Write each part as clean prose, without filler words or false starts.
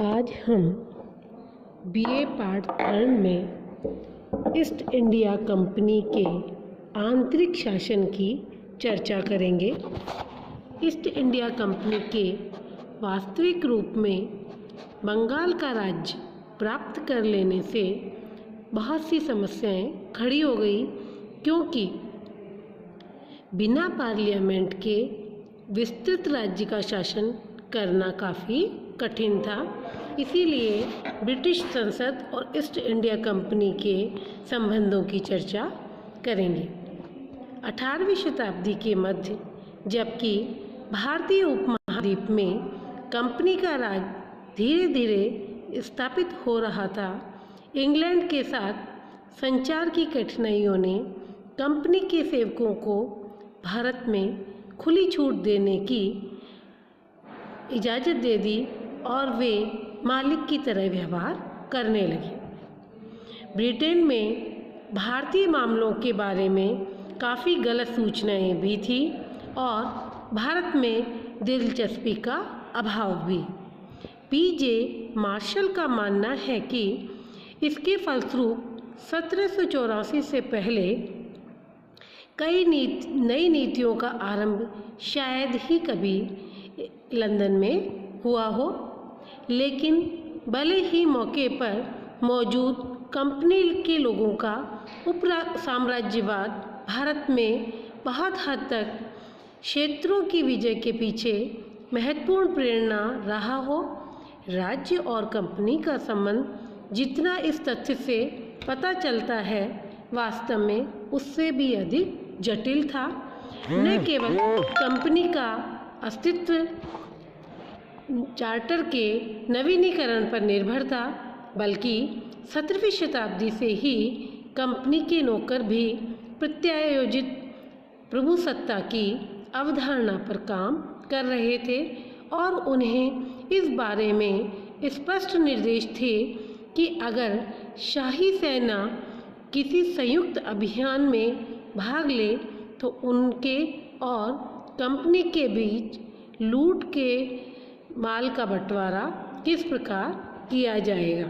आज हम BA part 3 में ईस्ट इंडिया कंपनी के आंतरिक शासन की चर्चा करेंगे। ईस्ट इंडिया कंपनी के वास्तविक रूप में बंगाल का राज्य प्राप्त कर लेने से बहुत सी समस्याएं खड़ी हो गई, क्योंकि बिना पार्लियामेंट के विस्तृत राज्य का शासन करना काफ़ी कठिन था। इसीलिए ब्रिटिश संसद और ईस्ट इंडिया कंपनी के संबंधों की चर्चा करेंगे। 18वीं शताब्दी के मध्य, जबकि भारतीय उपमहाद्वीप में कंपनी का राज धीरे धीरे स्थापित हो रहा था, इंग्लैंड के साथ संचार की कठिनाइयों ने कंपनी के सेवकों को भारत में खुली छूट देने की इजाज़त दे दी और वे मालिक की तरह व्यवहार करने लगे। ब्रिटेन में भारतीय मामलों के बारे में काफ़ी गलत सूचनाएं भी थी और भारत में दिलचस्पी का अभाव भी। पीजे मार्शल का मानना है कि इसके फलस्वरूप 1784 से पहले कई नई नीतियों का आरंभ शायद ही कभी लंदन में हुआ हो, लेकिन भले ही मौके पर मौजूद कंपनी के लोगों का साम्राज्यवाद भारत में बहुत हद तक क्षेत्रों की विजय के पीछे महत्वपूर्ण प्रेरणा रहा हो। राज्य और कंपनी का संबंध जितना इस तथ्य से पता चलता है, वास्तव में उससे भी अधिक जटिल था। न केवल कंपनी का अस्तित्व चार्टर के नवीनीकरण पर निर्भर था, बल्कि 17वीं शताब्दी से ही कंपनी के नौकर भी प्रत्यायोजित प्रभुसत्ता की अवधारणा पर काम कर रहे थे और उन्हें इस बारे में स्पष्ट निर्देश थे कि अगर शाही सेना किसी संयुक्त अभियान में भाग ले तो उनके और कंपनी के बीच लूट के माल का बंटवारा किस प्रकार किया जाएगा।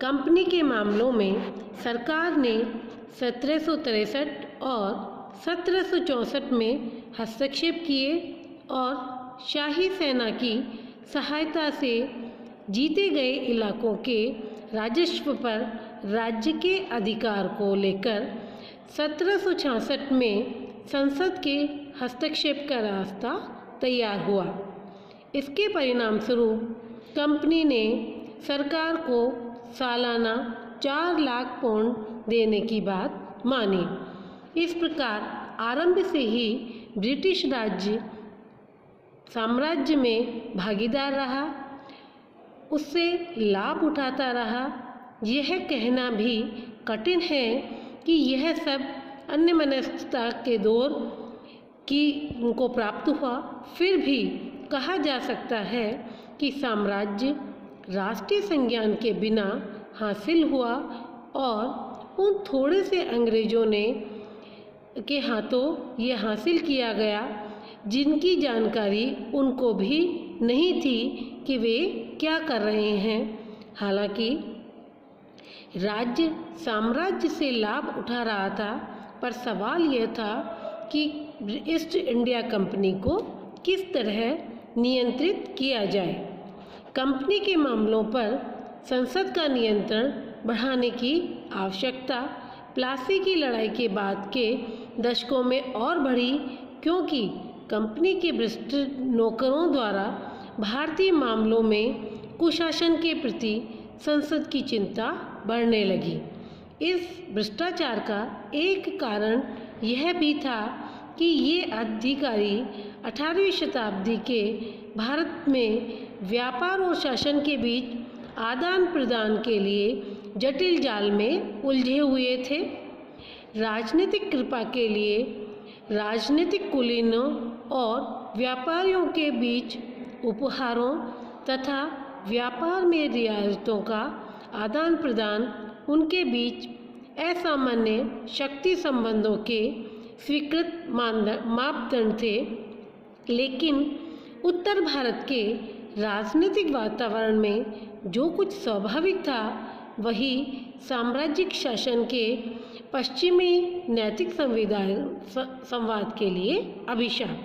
कंपनी के मामलों में सरकार ने 1763 और 1764 में हस्तक्षेप किए और शाही सेना की सहायता से जीते गए इलाकों के राजस्व पर राज्य के अधिकार को लेकर 1766 में संसद के हस्तक्षेप का रास्ता तैयार हुआ। इसके परिणाम स्वरूप कंपनी ने सरकार को सालाना 4 लाख पाउंड देने की बात मानी। इस प्रकार आरंभ से ही ब्रिटिश राज्य साम्राज्य में भागीदार रहा, उससे लाभ उठाता रहा। यह कहना भी कठिन है कि यह सब अन्यमनस्कता के दौर की उनको प्राप्त हुआ। फिर भी कहा जा सकता है कि साम्राज्य राष्ट्रीय संज्ञान के बिना हासिल हुआ और उन थोड़े से अंग्रेजों ने के हाथों ये हासिल किया गया जिनकी जानकारी उनको भी नहीं थी कि वे क्या कर रहे हैं। हालांकि राज्य साम्राज्य से लाभ उठा रहा था, पर सवाल यह था कि ईस्ट इंडिया कंपनी को किस तरह नियंत्रित किया जाए। कंपनी के मामलों पर संसद का नियंत्रण बढ़ाने की आवश्यकता प्लासी की लड़ाई के बाद के दशकों में और बढ़ी, क्योंकि कंपनी के भ्रष्ट नौकरों द्वारा भारतीय मामलों में कुशासन के प्रति संसद की चिंता बढ़ने लगी। इस भ्रष्टाचार का एक कारण यह भी था कि ये अधिकारी 18वीं शताब्दी के भारत में व्यापार और शासन के बीच आदान प्रदान के लिए जटिल जाल में उलझे हुए थे। राजनीतिक कृपा के लिए राजनीतिक कुलीनों और व्यापारियों के बीच उपहारों तथा व्यापार में रियायतों का आदान प्रदान उनके बीच असामान्य शक्ति संबंधों के स्वीकृत मापदंड थे। लेकिन उत्तर भारत के राजनीतिक वातावरण में जो कुछ स्वाभाविक था वही साम्राज्यिक शासन के पश्चिमी नैतिक संवाद के लिए अभिशाप।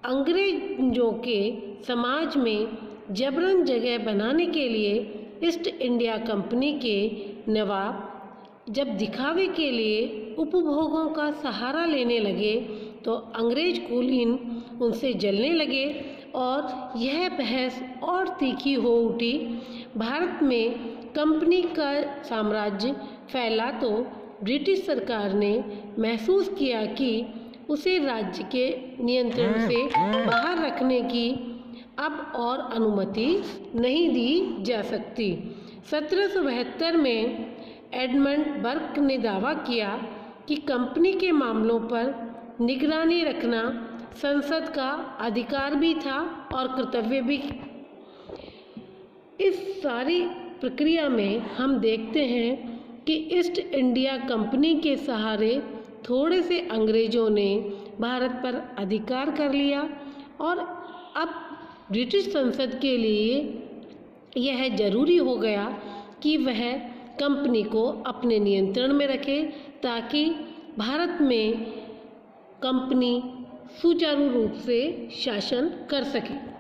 अंग्रेजों के समाज में जबरन जगह बनाने के लिए ईस्ट इंडिया कंपनी के नवाब जब दिखावे के लिए उपभोगों का सहारा लेने लगे तो अंग्रेज कुलीन उनसे जलने लगे और यह बहस और तीखी हो उठी। भारत में कंपनी का साम्राज्य फैला तो ब्रिटिश सरकार ने महसूस किया कि उसे राज्य के नियंत्रण से बाहर रखने की अब और अनुमति नहीं दी जा सकती। 1772 में एडमंड बर्क ने दावा किया कि कंपनी के मामलों पर निगरानी रखना संसद का अधिकार भी था और कर्तव्य भी। इस सारी प्रक्रिया में हम देखते हैं कि ईस्ट इंडिया कंपनी के सहारे थोड़े से अंग्रेजों ने भारत पर अधिकार कर लिया और अब ब्रिटिश संसद के लिए यह जरूरी हो गया कि वह कंपनी को अपने नियंत्रण में रखे ताकि भारत में कंपनी सुचारू रूप से शासन कर सके।